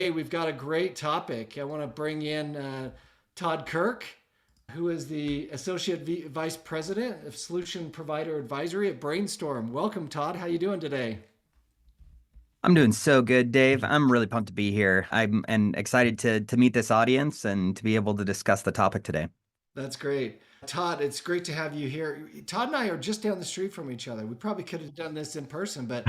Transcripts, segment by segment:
Hey, we've got a great topic. I want to bring in Todd Kirk, who is the Vice President of Solution Provider Advisory at BrainStorm. Welcome, Todd. How you doing today? I'm doing so good, Dave. I'm really pumped to be here. I'm and excited to meet this audience and to be able to discuss the topic today. That's great. Todd, it's great to have you here. Todd and I are just down the street from each other. We probably could have done this in person, but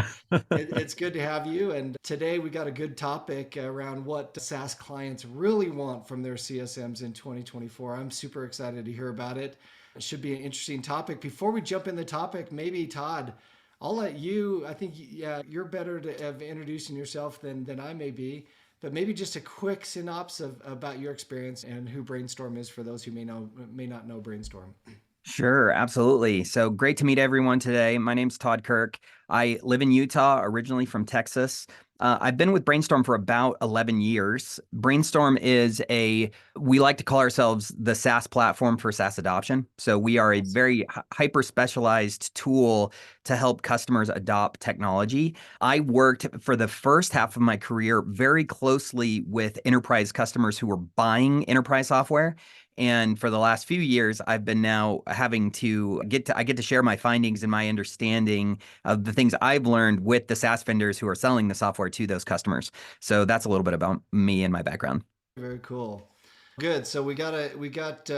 it's good to have you. And today we got a good topic around what SaaS clients really want from their CSMs in 2024. I'm super excited to hear about it. It should be an interesting topic. Before we jump in the topic, maybe Todd, I'll let you, I think, yeah, you're better to have introducing yourself than I may be. But maybe just a quick synopsis about your experience and who Brainstorm is for those who may not know Brainstorm. Sure, absolutely. So great to meet everyone today. My name's Todd Kirk. I live in Utah, originally from Texas. I've been with Brainstorm for about 11 years. Brainstorm we like to call ourselves the SaaS platform for SaaS adoption. So we are a very hyper specialized tool to help customers adopt technology. I worked for the first half of my career very closely with enterprise customers who were buying enterprise software. And for the last few years, I've been now having to I get to share my findings and my understanding of the things I've learned with the SaaS vendors who are selling the software to those customers. So that's a little bit about me and my background. Very cool. Good. So we got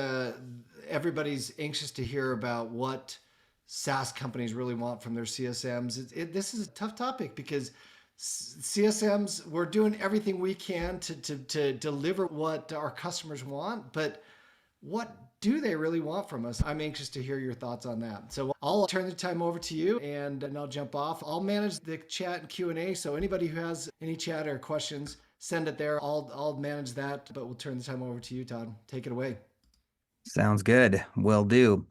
everybody's anxious to hear about what SaaS companies really want from their CSMs. This is a tough topic because CSMs, we're doing everything we can to deliver what our customers want, but what do they really want from us? I'm anxious to hear your thoughts on that. So I'll turn the time over to you and I'll jump off. I'll manage the chat and Q&A. So anybody who has any chat or questions, send it there. I'll manage that, but we'll turn the time over to you, Todd. Take it away. Sounds good. Will do.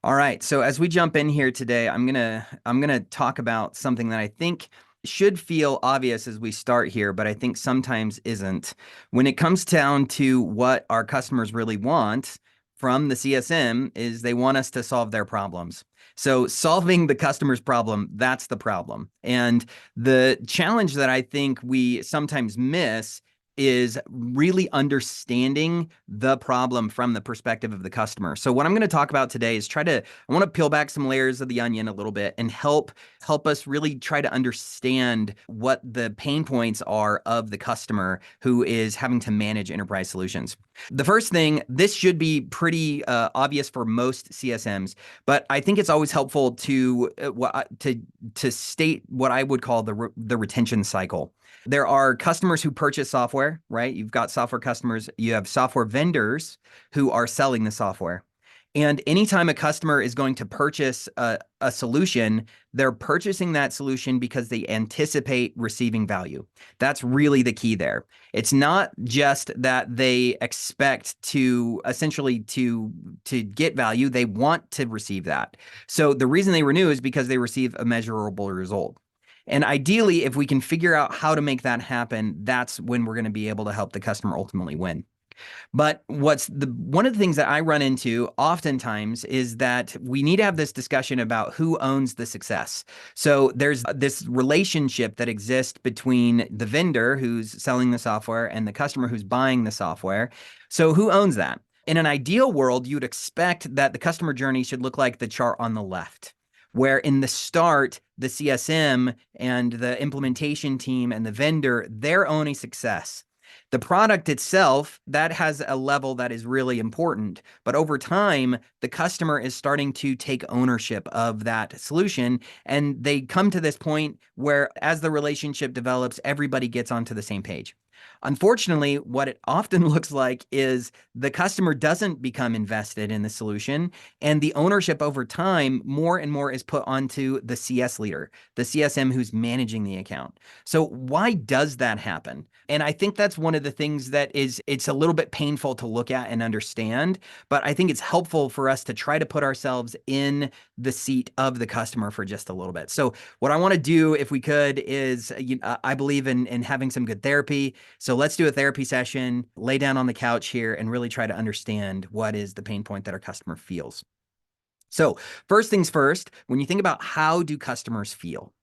All right. So as we jump in here today, I'm gonna talk about something that I think should feel obvious as we start here, but I think sometimes isn't. When it comes down to what our customers really want from the CSM is they want us to solve their problems. So solving the customer's problem, that's the problem. And the challenge that I think we sometimes miss is really understanding the problem from the perspective of the customer. So what I'm going to talk about today is I want to peel back some layers of the onion a little bit and help us really try to understand what the pain points are of the customer who is having to manage enterprise solutions. The first thing, this should be pretty obvious for most CSMs, but I think it's always helpful to state what I would call the retention cycle. There are customers who purchase software, right? You've got software customers, you have software vendors who are selling the software. And anytime a customer is going to purchase a solution, they're purchasing that solution because they anticipate receiving value. That's really the key there. It's not just that they expect to essentially to get value, they want to receive that. So the reason they renew is because they receive a measurable result. And ideally, if we can figure out how to make that happen, that's when we're going to be able to help the customer ultimately win. But one of the things that I run into oftentimes is that we need to have this discussion about who owns the success. So there's this relationship that exists between the vendor who's selling the software and the customer who's buying the software. So who owns that? In an ideal world, you'd expect that the customer journey should look like the chart on the left, where in the start, the CSM and the implementation team and the vendor, they're owning success. The product itself, that has a level that is really important. But over time, the customer is starting to take ownership of that solution. And they come to this point where as the relationship develops, everybody gets onto the same page. Unfortunately, what it often looks like is the customer doesn't become invested in the solution, and the ownership over time more and more is put onto the CS leader, the CSM who's managing the account. So why does that happen? And I think that's one of the things that it's a little bit painful to look at and understand, but I think it's helpful for us to try to put ourselves in the seat of the customer for just a little bit. So what I want to do, if we could, is I believe in having some good therapy. So let's do a therapy session, lay down on the couch here, and really try to understand what is the pain point that our customer feels. So first things first, when you think about how do customers feel?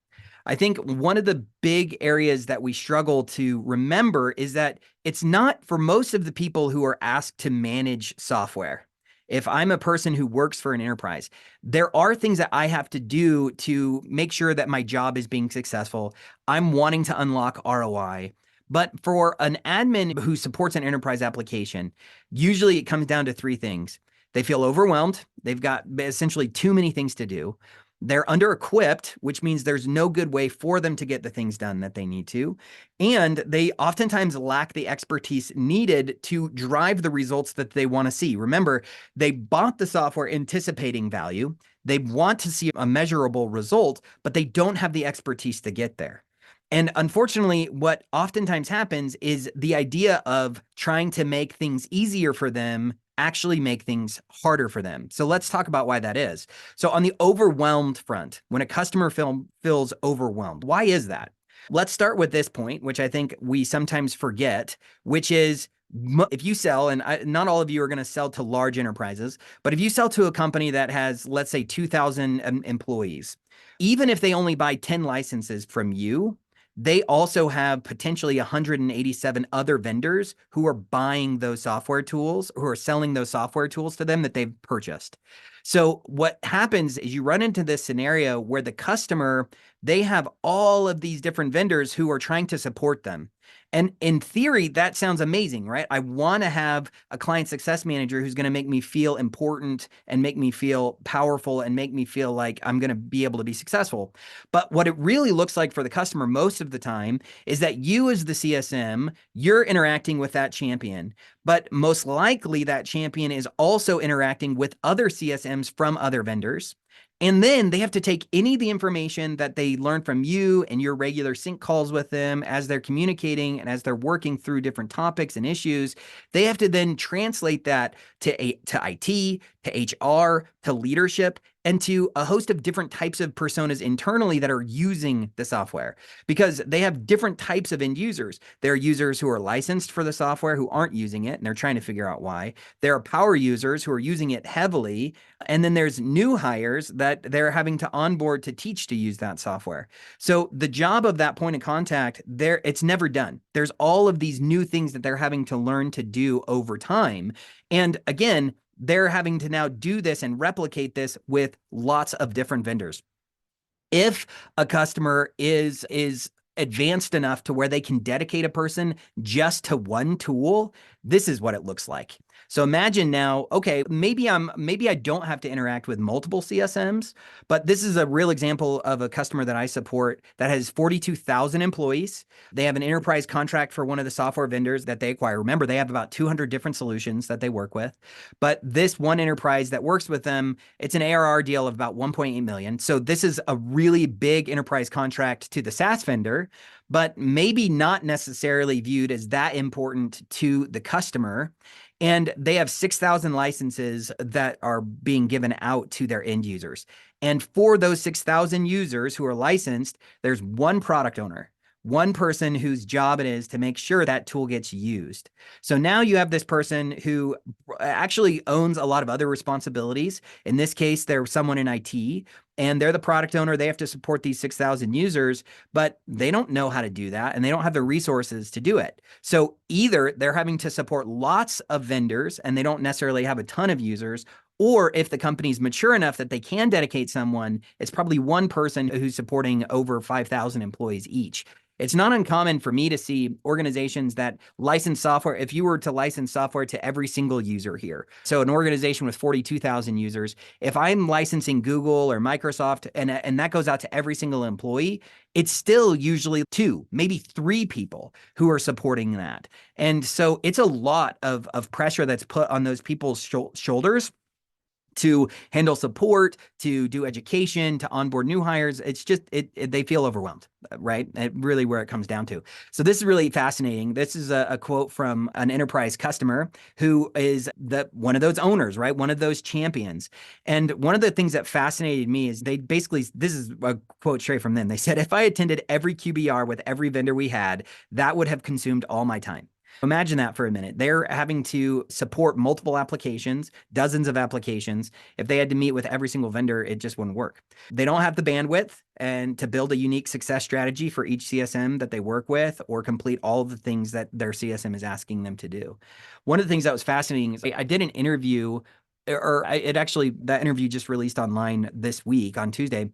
I think one of the big areas that we struggle to remember is that it's not for most of the people who are asked to manage software. If I'm a person who works for an enterprise, there are things that I have to do to make sure that my job is being successful. I'm wanting to unlock ROI. But for an admin who supports an enterprise application, usually it comes down to three things. They feel overwhelmed. They've got essentially too many things to do. They're under-equipped, which means there's no good way for them to get the things done that they need to. And they oftentimes lack the expertise needed to drive the results that they want to see. Remember, they bought the software anticipating value. They want to see a measurable result, but they don't have the expertise to get there. And unfortunately, what oftentimes happens is the idea of trying to make things easier for them actually make things harder for them. So let's talk about why that is. So on the overwhelmed front, when a customer feels overwhelmed, why is that? Let's start with this point, which I think we sometimes forget, which is if you sell, and not all of you are going to sell to large enterprises, but if you sell to a company that has, let's say, 2,000 employees, even if they only buy 10 licenses from you, they also have potentially 187 other vendors who are buying those software tools, who are selling those software tools to them that they've purchased. So what happens is you run into this scenario where the customer, they have all of these different vendors who are trying to support them. And in theory, that sounds amazing, right? I want to have a client success manager who's going to make me feel important and make me feel powerful and make me feel like I'm going to be able to be successful. But what it really looks like for the customer most of the time is that you as the CSM, you're interacting with that champion. But most likely that champion is also interacting with other CSMs from other vendors. And then they have to take any of the information that they learn from you and your regular sync calls with them as they're communicating and as they're working through different topics and issues. They have to then translate that to IT, to HR, to leadership, and to a host of different types of personas internally that are using the software, because they have different types of end users. There are users who are licensed for the software who aren't using it, and they're trying to figure out why. There are power users who are using it heavily, and then there's new hires that they're having to onboard to teach to use that software. So the job of that point of contact, it's never done. There's all of these new things that they're having to learn to do over time. And again, they're having to now do this and replicate this with lots of different vendors. If a customer is advanced enough to where they can dedicate a person just to one tool, this is what it looks like. So imagine now, okay, maybe I don't have to interact with multiple CSMs, but this is a real example of a customer that I support that has 42,000 employees. They have an enterprise contract for one of the software vendors that they acquire. Remember, they have about 200 different solutions that they work with, but this one enterprise that works with them, it's an ARR deal of about 1.8 million. So this is a really big enterprise contract to the SaaS vendor, but maybe not necessarily viewed as that important to the customer. And they have 6,000 licenses that are being given out to their end users. And for those 6,000 users who are licensed, there's one product owner, one person whose job it is to make sure that tool gets used. So now you have this person who actually owns a lot of other responsibilities. In this case, they're someone in IT, and they're the product owner. They have to support these 6,000 users, but they don't know how to do that, and they don't have the resources to do it. So either they're having to support lots of vendors, and they don't necessarily have a ton of users, or if the company's mature enough that they can dedicate someone, it's probably one person who's supporting over 5,000 employees each. It's not uncommon for me to see organizations that license software. If you were to license software to every single user here, so an organization with 42,000 users, if I'm licensing Google or Microsoft and that goes out to every single employee, it's still usually 2, maybe 3 people who are supporting that. And so it's a lot of pressure that's put on those people's shoulders to handle support, to do education, to onboard new hires. It's just, they feel overwhelmed, right? Really where it comes down to. So this is really fascinating. This is a quote from an enterprise customer who is one of those owners, right? One of those champions. And one of the things that fascinated me is they basically, this is a quote straight from them. They said, if I attended every QBR with every vendor we had, that would have consumed all my time. Imagine that for a minute. They're having to support multiple applications, dozens of applications. If they had to meet with every single vendor, it just wouldn't work. They don't have the bandwidth and to build a unique success strategy for each CSM that they work with or complete all of the things that their CSM is asking them to do. One of the things that was fascinating is I did an interview, that interview just released online this week on Tuesday.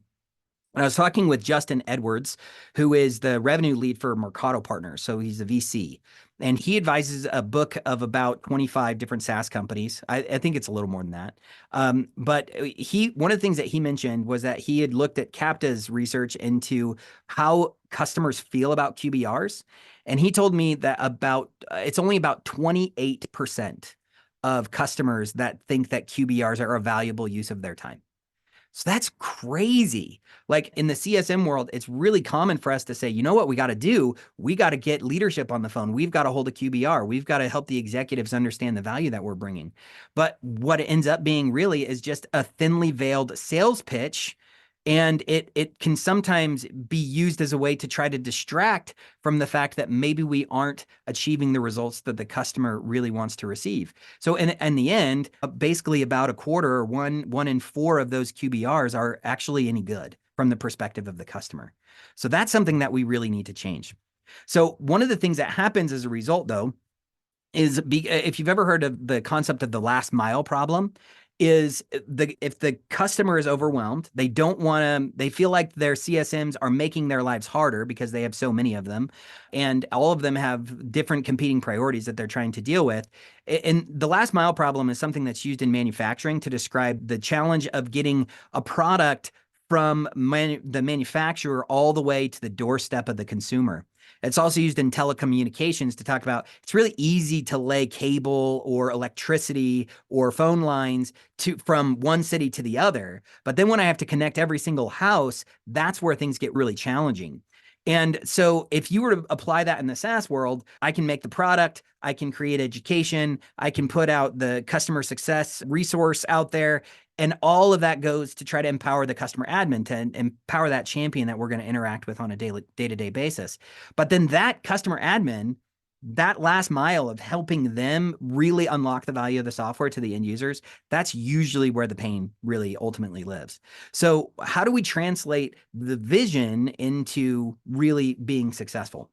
And I was talking with Justin Edwards, who is the revenue lead for Mercado Partners. So he's a VC. And he advises a book of about 25 different SaaS companies. I think it's a little more than that. But one of the things that he mentioned was that he had looked at Capta's research into how customers feel about QBRs. And he told me that it's only about 28% of customers that think that QBRs are a valuable use of their time. So that's crazy. Like in the CSM world, it's really common for us to say, you know what we got to do? We got to get leadership on the phone. We've got to hold a QBR. We've got to help the executives understand the value that we're bringing. But what it ends up being really is just a thinly veiled sales pitch. And it can sometimes be used as a way to try to distract from the fact that maybe we aren't achieving the results that the customer really wants to receive. So in the end, basically about a quarter or one in four of those QBRs are actually any good from the perspective of the customer. So that's something that we really need to change. So one of the things that happens as a result, though, is if you've ever heard of the concept of the last mile problem, is if the customer is overwhelmed, they feel like their CSMs are making their lives harder because they have so many of them, and all of them have different competing priorities that they're trying to deal with. And the last mile problem is something that's used in manufacturing to describe the challenge of getting a product from the manufacturer all the way to the doorstep of the consumer. It's also used in telecommunications to talk about it's really easy to lay cable or electricity or phone lines from one city to the other. But then when I have to connect every single house, that's where things get really challenging. And so if you were to apply that in the SaaS world, I can make the product, I can create education, I can put out the customer success resource out there. And all of that goes to try to empower the customer admin, to empower that champion that we're going to interact with on a day-to-day basis. But then that customer admin, that last mile of helping them really unlock the value of the software to the end users, that's usually where the pain really ultimately lives. So how do we translate the vision into really being successful?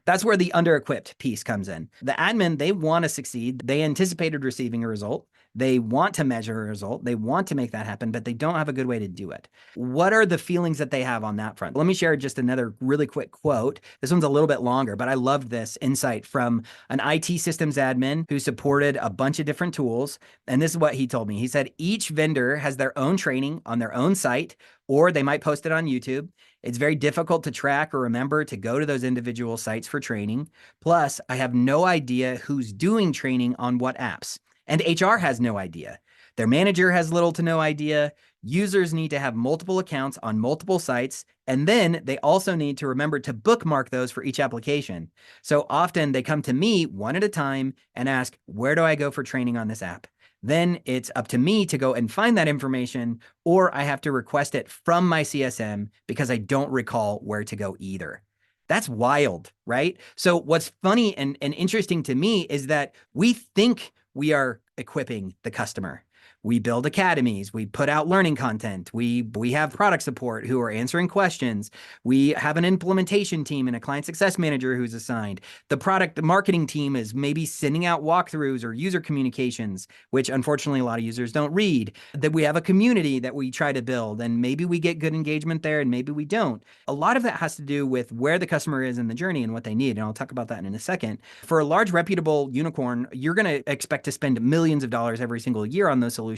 That's where the under-equipped piece comes in. The admin, they want to succeed. They anticipated receiving a result. They want to measure a result. They want to make that happen, but they don't have a good way to do it. What are the feelings that they have on that front? Let me share just another really quick quote. This one's a little bit longer, but I loved this insight from an IT systems admin who supported a bunch of different tools. And this is what he told me. He said, each vendor has their own training on their own site, or they might post it on YouTube. It's very difficult to track or remember to go to those individual sites for training. Plus, I have no idea who's doing training on what apps. And HR has no idea. Their manager has little to no idea. Users need to have multiple accounts on multiple sites. And then they also need to remember to bookmark those for each application. So often they come to me one at a time and ask, where do I go for training on this app? Then it's up to me to go and find that information, or I have to request it from my CSM because I don't recall where to go either. That's wild, right? So what's funny and interesting to me is that we think we are equipping the customer. We build academies, we put out learning content, we have product support who are answering questions, we have an implementation team and a client success manager who's assigned. The marketing team is maybe sending out walkthroughs or user communications, which unfortunately a lot of users don't read. That we have a community that we try to build, and maybe we get good engagement there and maybe we don't. A lot of that has to do with where the customer is in the journey and what they need, and I'll talk about that in a second. For a large reputable unicorn, you're going to expect to spend millions of dollars every single year on those solutions.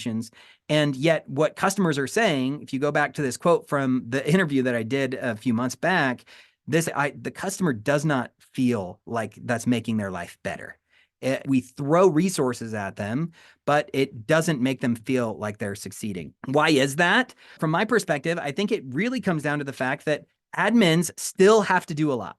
And yet what customers are saying, if you go back to this quote from the interview that I did a few months back, the customer does not feel like that's making their life better. We throw resources at them, but it doesn't make them feel like they're succeeding. Why is that? From my perspective, I think it really comes down to the fact that admins still have to do a lot.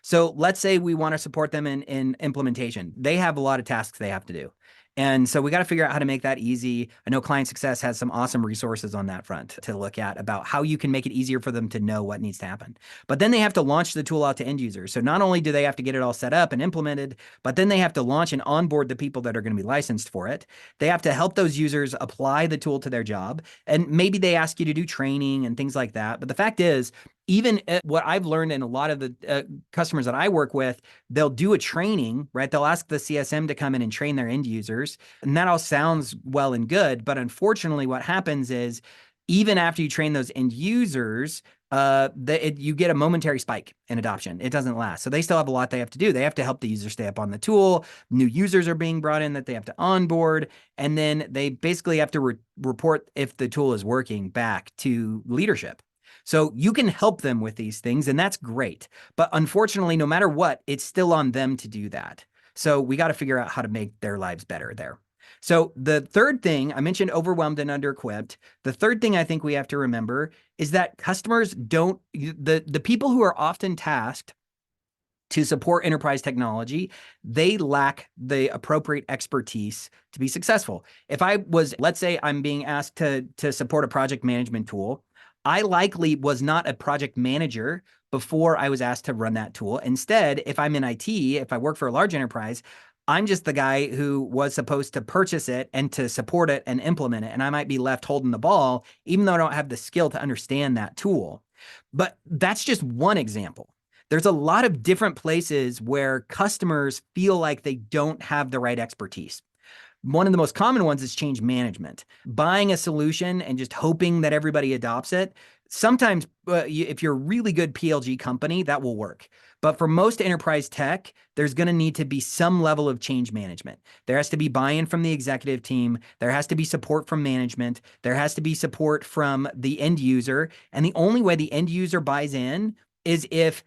So let's say we want to support them in implementation. They have a lot of tasks they have to do. And so we got to figure out how to make that easy. I know ClientSuccess has some awesome resources on that front to look at about how you can make it easier for them to know what needs to happen. But then they have to launch the tool out to end users. So not only do they have to get it all set up and implemented, but then they have to launch and onboard the people that are going to be licensed for it. They have to help those users apply the tool to their job. And maybe they ask you to do training and things like that. But the fact is, even what I've learned in a lot of the customers that I work with, they'll do a training, right? They'll ask the CSM to come in and train their end users. And that all sounds well and good. But unfortunately, what happens is even after you train those end users, you get a momentary spike in adoption. It doesn't last. So they still have a lot they have to do. They have to help the user stay up on the tool. New users are being brought in that they have to onboard. And then they basically have to report if the tool is working back to leadership. So you can help them with these things, and that's great. But unfortunately, no matter what, it's still on them to do that. So we got to figure out how to make their lives better there. So the third thing, I mentioned overwhelmed and under-equipped. The third thing I think we have to remember is that customers don't, the people who are often tasked to support enterprise technology, they lack the appropriate expertise to be successful. If I was, let's say I'm being asked to support a project management tool, I likely was not a project manager before I was asked to run that tool. Instead, if I'm in IT, if I work for a large enterprise, I'm just the guy who was supposed to purchase it and to support it and implement it. And I might be left holding the ball, even though I don't have the skill to understand that tool. But that's just one example. There's a lot of different places where customers feel like they don't have the right expertise. One of the most common ones is change management. Buying a solution and just hoping that everybody adopts it. Sometimes, if you're a really good PLG company, that will work. But for most enterprise tech, there's going to need to be some level of change management. There has to be buy-in from the executive team. There has to be support from management. There has to be support from the end user. And the only way the end user buys in is if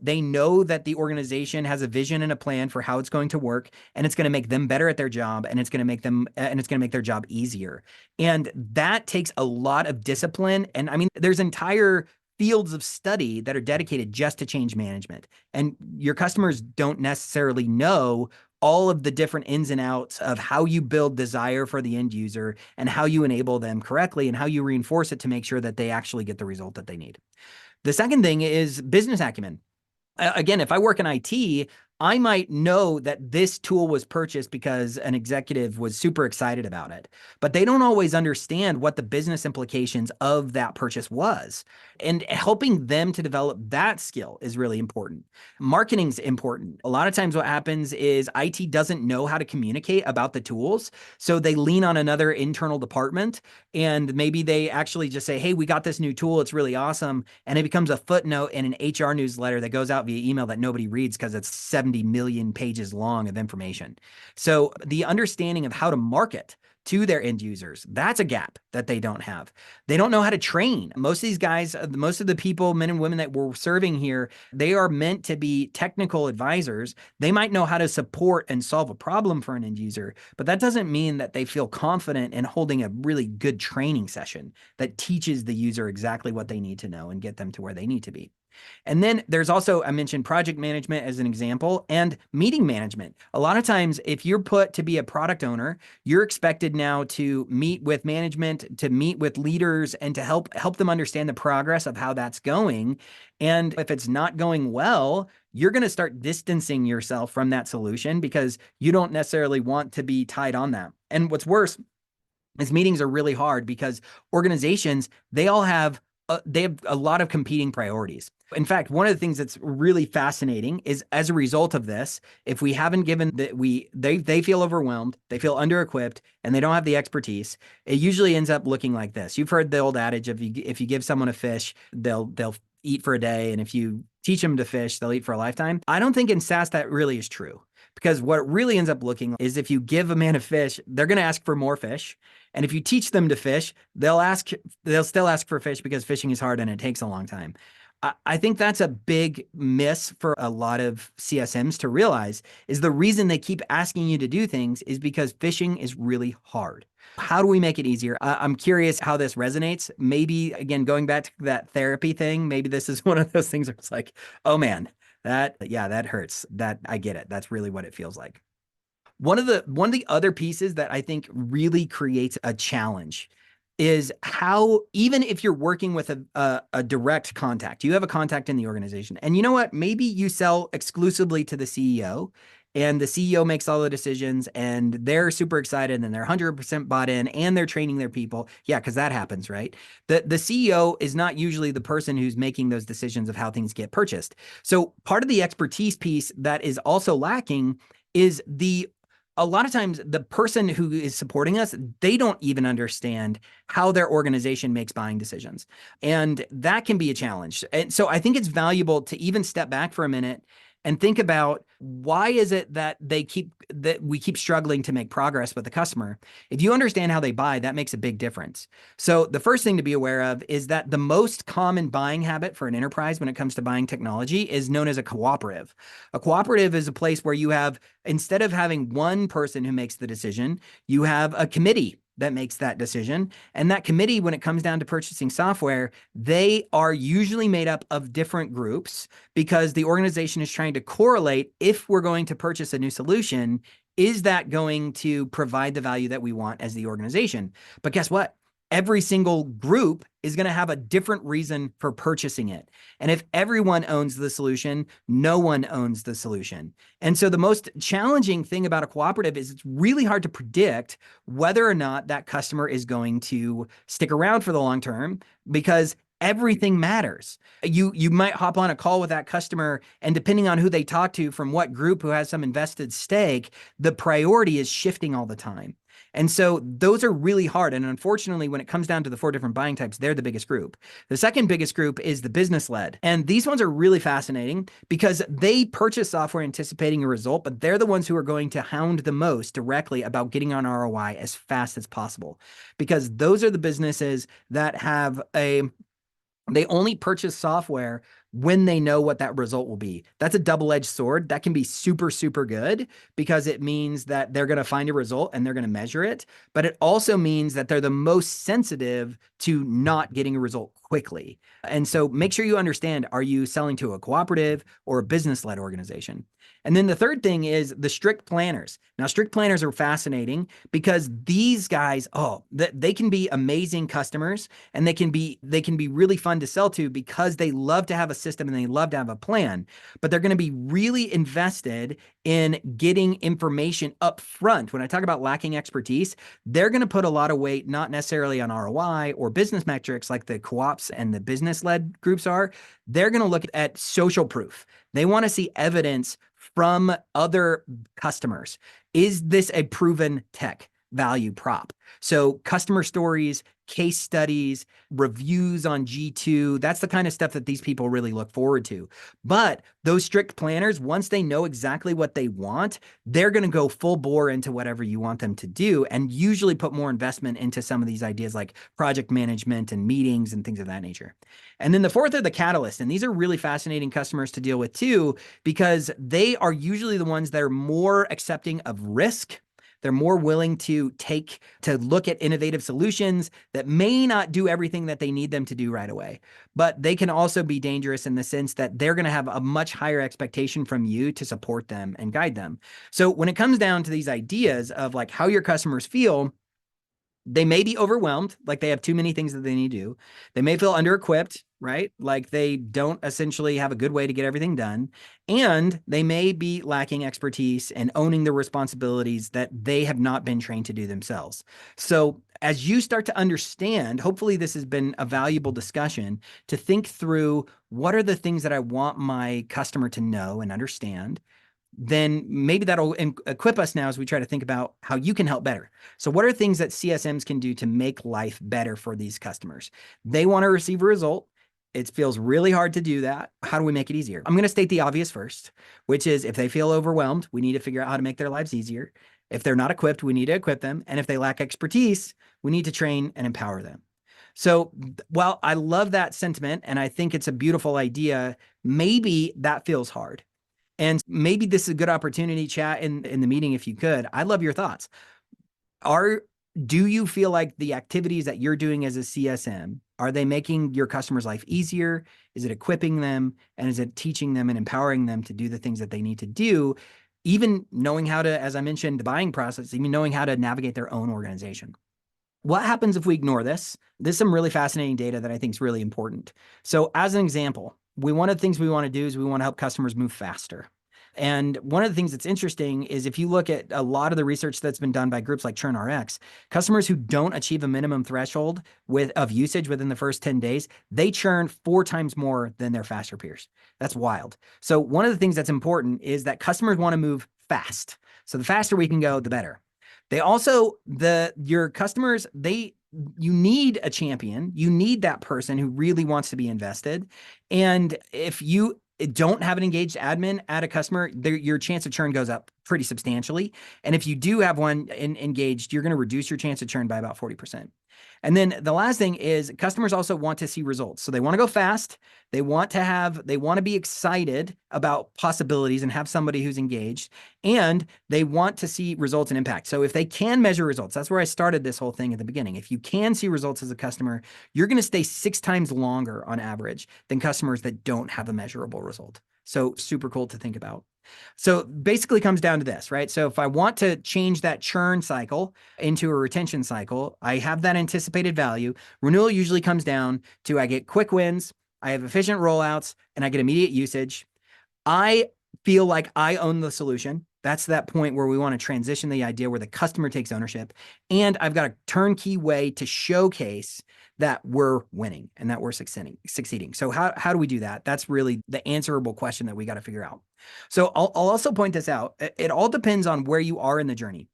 they know that the organization has a vision and a plan for how it's going to work, and it's going to make them better at their job, and it's going to make their job easier. And that takes a lot of discipline. And I mean, there's entire fields of study that are dedicated just to change management. And your customers don't necessarily know all of the different ins and outs of how you build desire for the end user and how you enable them correctly and how you reinforce it to make sure that they actually get the result that they need. The second thing is business acumen. Again, if I work in IT, I might know that this tool was purchased because an executive was super excited about it, but they don't always understand what the business implications of that purchase was. And helping them to develop that skill is really important. Marketing's important. A lot of times what happens is IT doesn't know how to communicate about the tools, so they lean on another internal department, and maybe they actually just say, hey, we got this new tool, it's really awesome, and it becomes a footnote in an HR newsletter that goes out via email that nobody reads because it's 70 million pages long of information. So the understanding of how to market to their end users, that's a gap that they don't have. They don't know how to train. Most of these guys, most of the people, men and women that we're serving here, they are meant to be technical advisors. They might know how to support and solve a problem for an end user, but that doesn't mean that they feel confident in holding a really good training session that teaches the user exactly what they need to know and get them to where they need to be. And then there's also, I mentioned project management as an example, and meeting management. A lot of times, if you're put to be a product owner, you're expected now to meet with management, to meet with leaders, and to help them understand the progress of how that's going. And if it's not going well, you're going to start distancing yourself from that solution because you don't necessarily want to be tied on that. And what's worse is meetings are really hard because organizations, they have a lot of competing priorities. In fact, one of the things that's really fascinating is as a result of this, if we haven't given that they feel overwhelmed, they feel under-equipped, and they don't have the expertise, it usually ends up looking like this. You've heard the old adage of if you give someone a fish, they'll eat for a day, and if you teach them to fish, they'll eat for a lifetime. I don't think in SaaS that really is true. Because what it really ends up looking is if you give a man a fish, they're going to ask for more fish. And if you teach them to fish, they'll still ask for fish because fishing is hard and it takes a long time. I think that's a big miss for a lot of CSMs to realize is the reason they keep asking you to do things is because fishing is really hard. How do we make it easier? I'm curious how this resonates. Maybe, again, going back to that therapy thing, maybe this is one of those things where it's like, oh man, That hurts. That I get it. That's really what it feels like. One of the other pieces that I think really creates a challenge is how, even if you're working with a direct contact, you have a contact in the organization, and you know what? Maybe you sell exclusively to the CEO, and the CEO makes all the decisions, and they're super excited, and they're 100% bought in, and they're training their people. Yeah, because that happens, right? The CEO is not usually the person who's making those decisions of how things get purchased. So part of the expertise piece that is also lacking is a lot of times the person who is supporting us, they don't even understand how their organization makes buying decisions. And that can be a challenge. And so I think it's valuable to even step back for a minute and think about, why is it that we keep struggling to make progress with the customer? If you understand how they buy, that makes a big difference. So the first thing to be aware of is that the most common buying habit for an enterprise when it comes to buying technology is known as a cooperative. A cooperative is a place where you have, instead of having one person who makes the decision, you have a committee that makes that decision. And that committee, when it comes down to purchasing software, they are usually made up of different groups, because the organization is trying to correlate, if we're going to purchase a new solution, is that going to provide the value that we want as the organization? But guess what? Every single group is going to have a different reason for purchasing it. And if everyone owns the solution, no one owns the solution. And so the most challenging thing about a cooperative is it's really hard to predict whether or not that customer is going to stick around for the long term, because everything matters. You might hop on a call with that customer, and depending on who they talk to from what group who has some invested stake, the priority is shifting all the time. And so those are really hard. And unfortunately, when it comes down to the 4 different buying types, they're the biggest group. The second biggest group is the business led. And these ones are really fascinating because they purchase software anticipating a result, but they're the ones who are going to hound the most directly about getting on ROI as fast as possible. Because those are the businesses that they only purchase software when they know what that result will be. That's a double-edged sword. That can be super, super good, because it means that they're going to find a result and they're going to measure it. But it also means that they're the most sensitive to not getting a result quickly. And so make sure you understand, are you selling to a cooperative or a business-led organization? And then the third thing is the strict planners. Now, strict planners are fascinating because these guys, they can be amazing customers, and they can be really fun to sell to because they love to have a system and they love to have a plan. But they're going to be really invested in getting information up front. When I talk about lacking expertise, they're going to put a lot of weight, not necessarily on ROI or business metrics like the co-ops and the business-led groups are. They're going to look at social proof. They want to see evidence from other customers. Is this a proven tech value prop? So customer stories, case studies, reviews on G2, that's the kind of stuff that these people really look forward to. But those strict planners, once they know exactly what they want, they're going to go full bore into whatever you want them to do, and usually put more investment into some of these ideas like project management and meetings and things of that nature. And then the fourth are the catalysts. And these are really fascinating customers to deal with too, because they are usually the ones that are more accepting of risk. They're more willing to look at innovative solutions that may not do everything that they need them to do right away. But they can also be dangerous in the sense that they're going to have a much higher expectation from you to support them and guide them. So when it comes down to these ideas of like how your customers feel, they may be overwhelmed, like they have too many things that they need to do. They may feel under-equipped, right? Like they don't essentially have a good way to get everything done. And they may be lacking expertise and owning the responsibilities that they have not been trained to do themselves. So as you start to understand, hopefully this has been a valuable discussion to think through, what are the things that I want my customer to know and understand? Then maybe that'll equip us now as we try to think about how you can help better. So what are things that CSMs can do to make life better for these customers? They want to receive a result. It feels really hard to do that. How do we make it easier? I'm going to state the obvious first, which is if they feel overwhelmed, we need to figure out how to make their lives easier. If they're not equipped, we need to equip them. And if they lack expertise, we need to train and empower them. So while I love that sentiment and I think it's a beautiful idea, maybe that feels hard. And maybe this is a good opportunity, chat in the meeting if you could. I'd love your thoughts. Do you feel like the activities that you're doing as a CSM Are they making your customer's life easier? Is it equipping them? And is it teaching them and empowering them to do the things that they need to do? Even knowing how to, as I mentioned, the buying process, even knowing how to navigate their own organization. What happens if we ignore this? There's some really fascinating data that I think is really important. So as an example, one of the things we want to do is we want to help customers move faster. And one of the things that's interesting is if you look at a lot of the research that's been done by groups like ChurnRx, customers who don't achieve a minimum threshold of usage within the first 10 days, they churn 4 times more than their faster peers. That's wild. So one of the things that's important is that customers want to move fast. So the faster we can go, the better. They also, your customers, you need a champion. You need that person who really wants to be invested. And if you don't have an engaged admin at a customer, your chance of churn goes up pretty substantially. And if you do have one engaged, you're going to reduce your chance of churn by about 40%. And then the last thing is customers also want to see results. So they want to go fast. They want to be excited about possibilities and have somebody who's engaged, and they want to see results and impact. So if they can measure results, that's where I started this whole thing at the beginning. If you can see results as a customer, you're going to stay 6 times longer on average than customers that don't have a measurable result. So super cool to think about. So basically comes down to this, right? So if I want to change that churn cycle into a retention cycle, I have that anticipated value. Renewal usually comes down to I get quick wins, I have efficient rollouts, and I get immediate usage. I feel like I own the solution. That's that point where we want to transition the idea where the customer takes ownership. And I've got a turnkey way to showcase that we're winning and that we're succeeding. So how do we do that? That's really the answerable question that we got to figure out. So I'll also point this out. It all depends on where you are in the journey.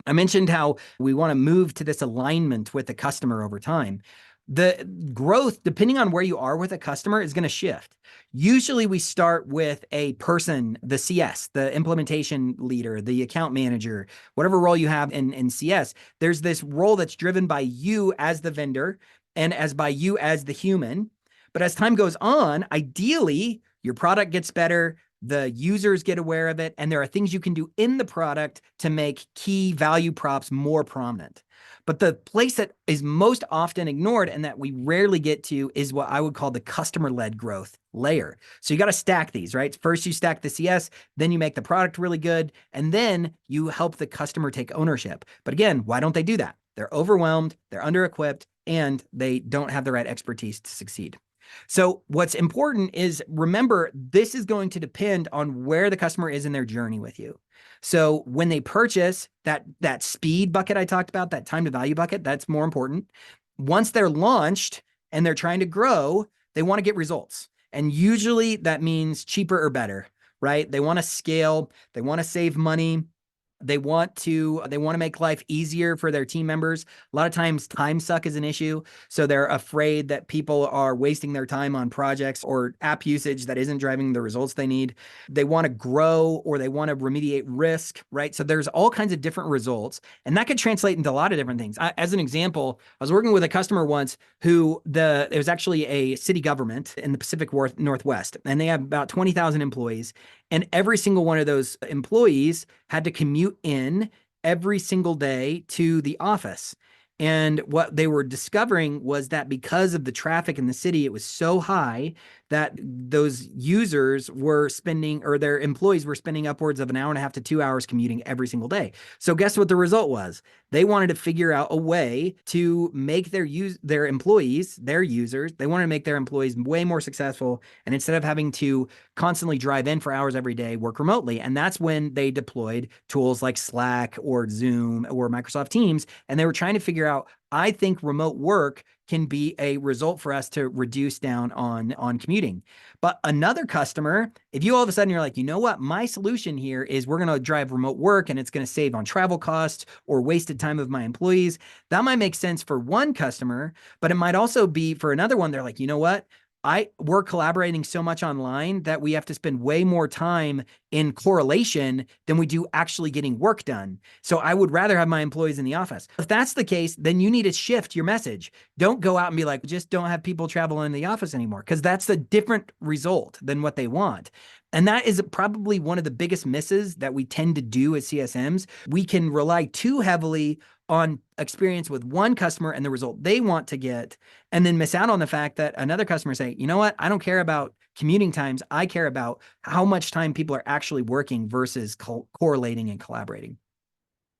I mentioned how we want to move to this alignment with the customer over time. The growth, depending on where you are with a customer, is going to shift. Usually we start with a person, the CS, the implementation leader, the account manager, whatever role you have in CS. There's this role that's driven by you as the vendor and by you as the human. But as time goes on, ideally, your product gets better, the users get aware of it, and there are things you can do in the product to make key value props more prominent. But the place that is most often ignored and that we rarely get to is what I would call the customer-led growth layer. So you got to stack these, right? First, you stack the CS, then you make the product really good, and then you help the customer take ownership. But again, why don't they do that? They're overwhelmed, they're under-equipped, and they don't have the right expertise to succeed. So what's important is remember, this is going to depend on where the customer is in their journey with you. So when they purchase that speed bucket I talked about, that time to value bucket, that's more important. Once they're launched and they're trying to grow, they want to get results. And usually that means cheaper or better, right? They want to scale, they want to save money. They want to make life easier for their team members. A lot of times time suck is an issue. So they're afraid that people are wasting their time on projects or app usage that isn't driving the results they need. They want to grow or they want to remediate risk, right? So there's all kinds of different results, and that could translate into a lot of different things. As an example, I was working with a customer once who it was actually a city government in the Pacific Northwest, and they have about 20,000 employees. And every single one of those employees had to commute in every single day to the office. And what they were discovering was that because of the traffic in the city, it was so high that those users were spending, or their employees were spending upwards of an hour and a half to 2 hours commuting every single day. So guess what the result was? They wanted to figure out a way to make their employees, their users, they wanted to make their employees way more successful. And instead of having to constantly drive in for hours every day, work remotely. And that's when they deployed tools like Slack or Zoom or Microsoft Teams. And they were trying to figure out, I think remote work can be a result for us to reduce down on commuting. But another customer, if you all of a sudden you're like, you know what, my solution here is we're going to drive remote work and it's going to save on travel costs or wasted time of my employees. That might make sense for one customer, but it might also be for another one. They're like, you know what? We're collaborating so much online that we have to spend way more time in correlation than we do actually getting work done. So I would rather have my employees in the office. If that's the case, then you need to shift your message. Don't go out and be like, just don't have people travel in the office anymore, because that's a different result than what they want. And that is probably one of the biggest misses that we tend to do as CSMs. We can rely too heavily on experience with one customer and the result they want to get, and then miss out on the fact that another customer say, you know what, I don't care about commuting times. I care about how much time people are actually working versus correlating and collaborating.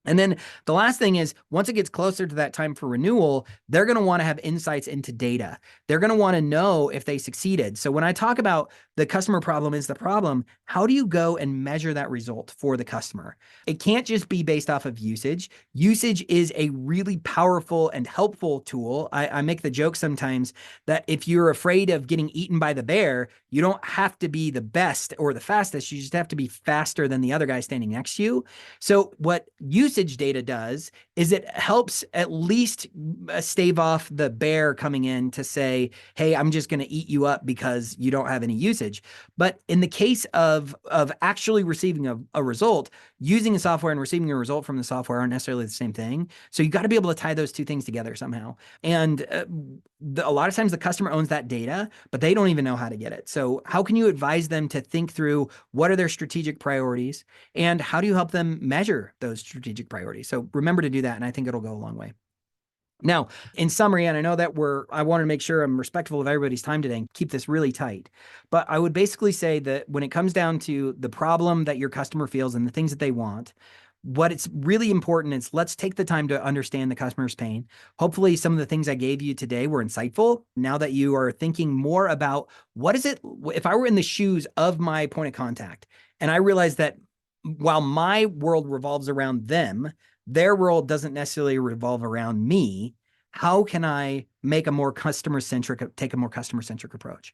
And then the last thing is, once it gets closer to that time for renewal, they're going to want to have insights into data. They're going to want to know if they succeeded. So when I talk about the customer problem is the problem, how do you go and measure that result for the customer? It can't just be based off of usage. Usage is a really powerful and helpful tool. I make the joke sometimes that if you're afraid of getting eaten by the bear, you don't have to be the best or the fastest. You just have to be faster than the other guy standing next to you. So what usage data does is it helps at least stave off the bear coming in to say, hey, I'm just going to eat you up because you don't have any usage. But in the case of actually receiving a result, using a software and receiving a result from the software aren't necessarily the same thing. So you got to be able to tie those two things together somehow. And a lot of times the customer owns that data, but they don't even know how to get it. So how can you advise them to think through what are their strategic priorities and how do you help them measure those strategic priorities? So remember to do that, and I think it'll go a long way. Now, in summary, and I know that I want to make sure I'm respectful of everybody's time today and keep this really tight, but I would basically say that when it comes down to the problem that your customer feels and the things that they want, what it's really important is let's take the time to understand the customer's pain. Hopefully, some of the things I gave you today were insightful. Now that you are thinking more about what is it, if I were in the shoes of my point of contact and I realized that while my world revolves around them, their world doesn't necessarily revolve around me. How can I make a more customer-centric, take a more customer-centric approach?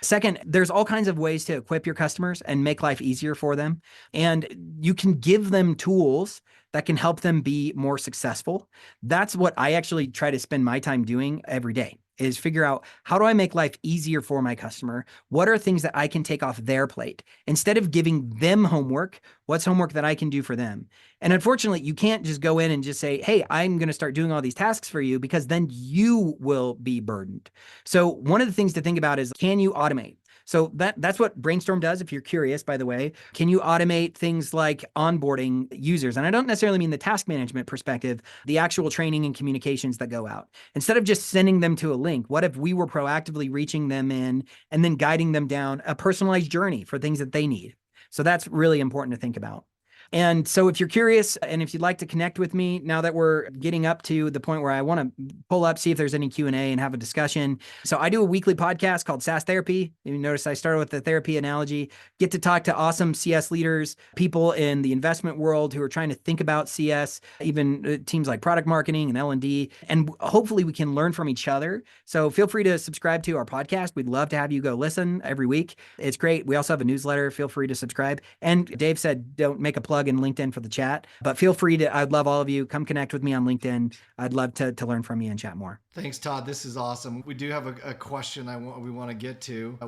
Second, there's all kinds of ways to equip your customers and make life easier for them. And you can give them tools that can help them be more successful. That's what I actually try to spend my time doing every day, is figure out how do I make life easier for my customer? What are things that I can take off their plate? Instead of giving them homework, what's homework that I can do for them? And unfortunately, you can't just go in and just say, hey, I'm going to start doing all these tasks for you, because then you will be burdened. So one of the things to think about is, can you automate? So that's what BrainStorm does. If you're curious, by the way, can you automate things like onboarding users? And I don't necessarily mean the task management perspective, the actual training and communications that go out. Instead of just sending them to a link, what if we were proactively reaching them in and then guiding them down a personalized journey for things that they need? So that's really important to think about. And so if you're curious and if you'd like to connect with me, now that we're getting up to the point where I want to pull up, see if there's any Q&A and have a discussion. So I do a weekly podcast called SaaS Therapy. You notice I started with the therapy analogy. Get to talk to awesome CS leaders, people in the investment world who are trying to think about CS, even teams like product marketing and L&D. And hopefully we can learn from each other. So feel free to subscribe to our podcast. We'd love to have you go listen every week. It's great. We also have a newsletter. Feel free to subscribe. And Dave said, don't make a plug in LinkedIn for the chat, but feel free to, I'd love all of you. Come connect with me on LinkedIn. I'd love to learn from you and chat more. Thanks, Todd. This is awesome. We do have a question we want to get to.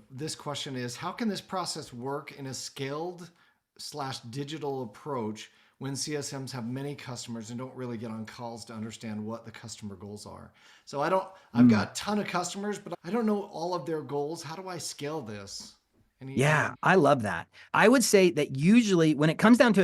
This question is, how can this process work in a scaled / digital approach when CSMs have many customers and don't really get on calls to understand what the customer goals are? So I've got a ton of customers, but I don't know all of their goals. How do I scale this? Yeah, I love that. I would say that usually when it comes down to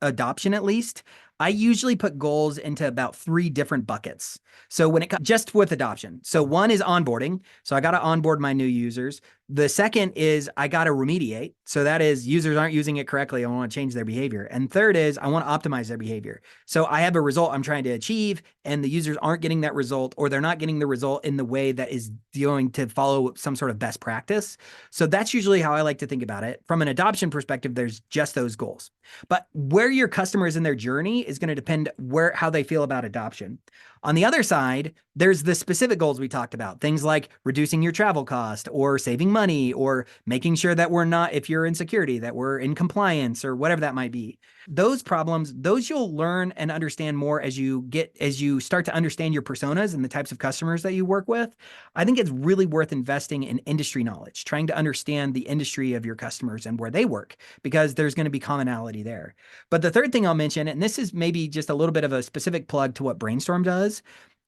adoption, at least, I usually put goals into about 3 different buckets. So when it comes just with adoption. So one is onboarding. So I got to onboard my new users. The second is I got to remediate. So that is users aren't using it correctly. I want to change their behavior. And third is I want to optimize their behavior. So I have a result I'm trying to achieve and the users aren't getting that result, or they're not getting the result in the way that is going to follow some sort of best practice. So that's usually how I like to think about it. From an adoption perspective, there's just those goals. But where your customer is in their journey is going to depend how they feel about adoption. On the other side, there's the specific goals we talked about, things like reducing your travel cost or saving money or making sure that we're not, if you're in security, that we're in compliance or whatever that might be. Those problems, those you'll learn and understand more as you start to understand your personas and the types of customers that you work with. I think it's really worth investing in industry knowledge, trying to understand the industry of your customers and where they work, because there's going to be commonality there. But the third thing I'll mention, and this is maybe just a little bit of a specific plug to what BrainStorm does,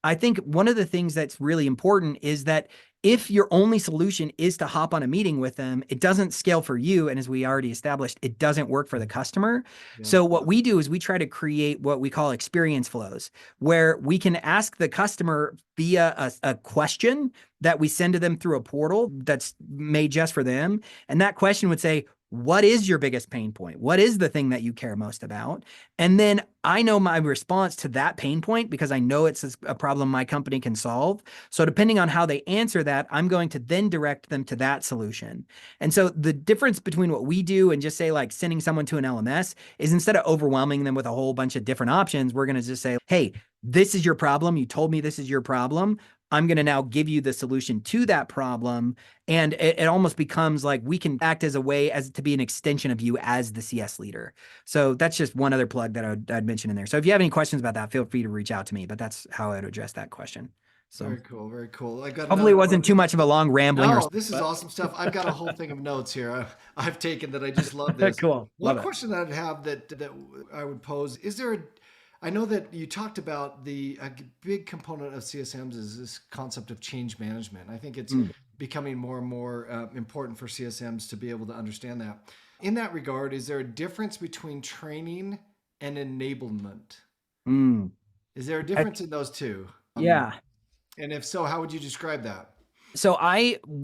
I think one of the things that's really important is that if your only solution is to hop on a meeting with them, it doesn't scale for you. And as we already established, it doesn't work for the customer. Yeah. So what we do is we try to create what we call experience flows, where we can ask the customer via a question that we send to them through a portal that's made just for them. And that question would say, what is your biggest pain point? What is the thing that you care most about? And then I know my response to that pain point because I know it's a problem my company can solve. So depending on how they answer that, I'm going to then direct them to that solution. And so the difference between what we do and just say like sending someone to an LMS is instead of overwhelming them with a whole bunch of different options, we're going to just say, hey, this is your problem. You told me this is your problem. I'm going to now give you the solution to that problem. And it almost becomes like we can act as a way as to be an extension of you as the CS leader. So that's just one other plug that I'd mention in there. So if you have any questions about that, feel free to reach out to me, but that's how I'd address that question. So Very cool. Very cool. I got hopefully another it wasn't too question. much of a long rambling or No, something, this is but awesome stuff. I've got a whole thing of notes here I've taken that I just love this. cool. One Love it. question that I'd have that I would pose is there a I know that you talked about a big component of CSMs is this concept of change management. I think it's Mm, becoming more and more important for CSMs to be able to understand that. In that regard, is there a difference between training and enablement? mm. Is there a I- difference in those two? yeah. And if so, how would you describe that? So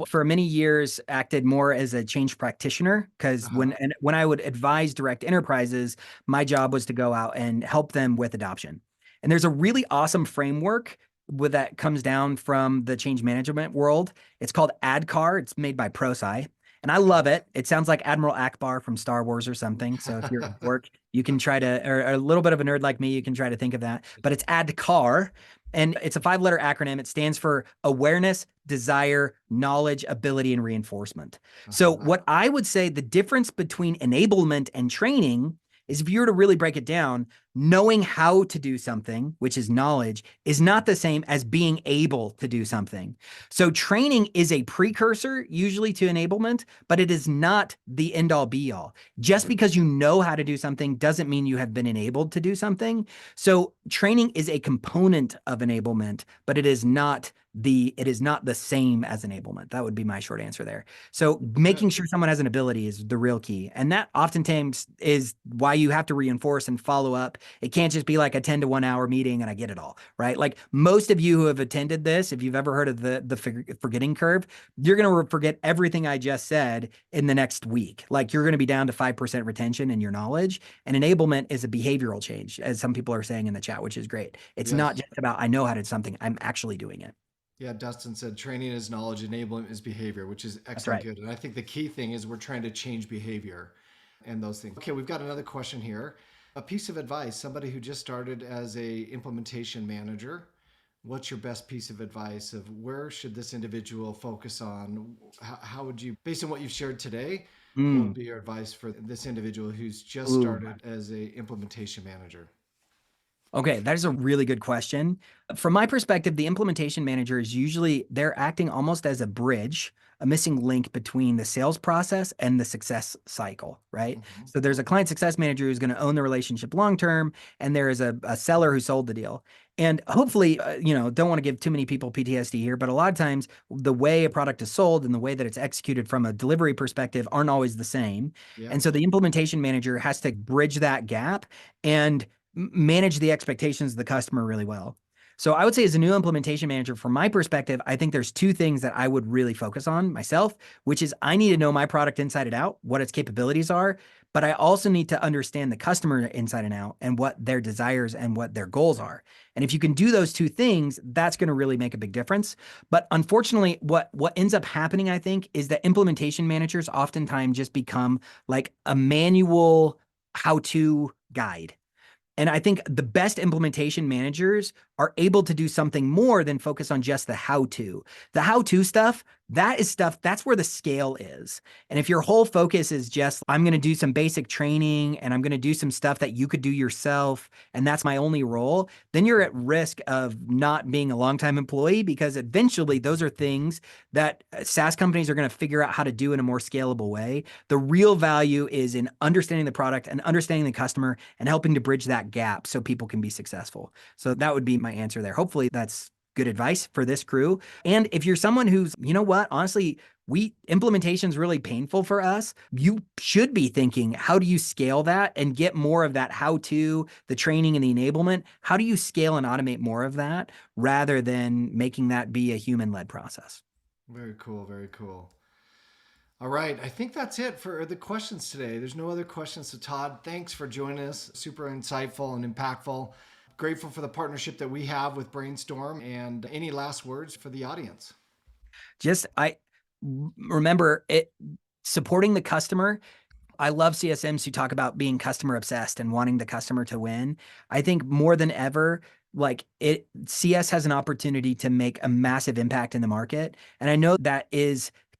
for many years, acted more as a change practitioner because Uh-huh. when I would advise direct enterprises, my job was to go out and help them with adoption. And there's a really awesome framework that comes down from the change management world. It's called ADKAR. It's made by ProSci. And I love it. It sounds like Admiral Akbar from Star Wars or something. So if you're at work, you can try to, or a little bit of a nerd like me, you can try to think of that. But it's ADKAR. And it's a 5-letter acronym. It stands for awareness, desire, knowledge, ability, and reinforcement. So, Uh-huh. what I would say the difference between enablement and training is if you were to really break it down, knowing how to do something, which is knowledge, is not the same as being able to do something. So, training is a precursor usually to enablement, but it is not the end all be all. Just because you know how to do something doesn't mean you have been enabled to do something. So training is a component of enablement, but it is not the same as enablement. That would be my short answer there. So Yeah. making sure someone has an ability is the real key. And that oftentimes is why you have to reinforce and follow up. It can't just be like a 10 to 1 hour meeting and I get it all, right? Like most of you who have attended this, if you've ever heard of the forgetting curve, you're going to forget everything I just said in the next week. Like you're going to be down to 5% retention in your knowledge. And enablement is a behavioral change, as some people are saying in the chat, which is great. It's not Yes. just about, I know how to do something, I'm actually doing it. Yeah, Dustin said training is knowledge, enablement is behavior, which is That's excellent. right. Good. And I think the key thing is we're trying to change behavior and those things. Okay, we've got another question here. A piece of advice, somebody who just started as a implementation manager, what's your best piece of advice of where should this individual focus on? How would you, based on what you've shared today, what would Mm. be your advice for this individual who's just Ooh. started as a implementation manager? Okay, that is a really good question. From my perspective, the implementation manager is usually they're acting almost as a bridge, a missing link between the sales process and the success cycle, right? Mhm. So there's a client success manager who's going to own the relationship long term, and there is a seller who sold the deal. And hopefully, don't want to give too many people PTSD here, but a lot of times the way a product is sold and the way that it's executed from a delivery perspective aren't always the same. Yeah. And so the implementation manager has to bridge that gap and manage the expectations of the customer really well. So I would say as a new implementation manager, from my perspective, I think there's two things that I would really focus on myself, which is I need to know my product inside and out, what its capabilities are, but I also need to understand the customer inside and out and what their desires and what their goals are. And if you can do those two things, that's going to really make a big difference. But unfortunately, what ends up happening, I think, is that implementation managers oftentimes just become like a manual how-to guide. And I think the best implementation managers are able to do something more than focus on just the how to. The how to stuff, that's where the scale is. And if your whole focus is just, I'm going to do some basic training and I'm going to do some stuff that you could do yourself, and that's my only role, then you're at risk of not being a longtime employee because eventually those are things that SaaS companies are going to figure out how to do in a more scalable way. The real value is in understanding the product and understanding the customer and helping to bridge that gap so people can be successful. So that would be my answer there. Hopefully that's good advice for this crew. And if you're someone who's, you know what, honestly, implementation is really painful for us. You should be thinking, how do you scale that and get more of that how to, the training and the enablement? How do you scale and automate more of that rather than making that be a human-led process? Very cool. Very cool. All right. I think that's it for the questions today. There's no other questions. So, Todd, thanks for joining us. Super insightful and impactful. Grateful for the partnership that we have with BrainStorm. And any last words for the audience? Just, I remember it supporting the customer. I love CSMs who talk about being customer obsessed and wanting the customer to win. I think more than ever, CS has an opportunity to make a massive impact in the market. And I know that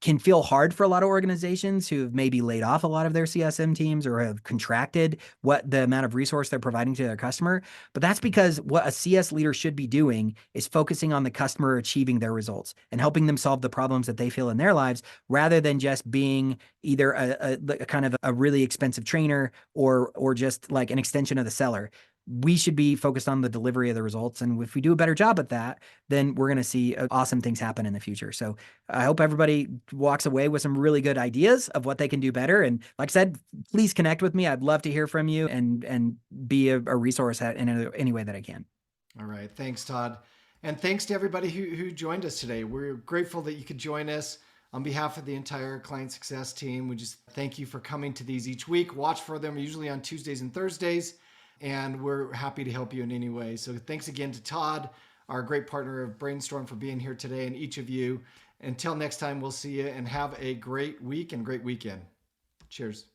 can feel hard for a lot of organizations who have maybe laid off a lot of their CSM teams or have contracted what the amount of resource they're providing to their customer. But that's because what a CS leader should be doing is focusing on the customer achieving their results and helping them solve the problems that they feel in their lives, rather than just being either a kind of a really expensive trainer or just like an extension of the seller. We should be focused on the delivery of the results. And if we do a better job at that, then we're going to see awesome things happen in the future. So I hope everybody walks away with some really good ideas of what they can do better. And like I said, please connect with me. I'd love to hear from you and be a resource in any way that I can. All right. Thanks, Todd. And thanks to everybody who joined us today. We're grateful that you could join us. On behalf of the entire ClientSuccess team, we just thank you for coming to these each week. Watch for them usually on Tuesdays and Thursdays. And we're happy to help you in any way. So thanks again to Todd, our great partner of BrainStorm, for being here today, and each of you. Until next time, we'll see you and have a great week and great weekend. Cheers.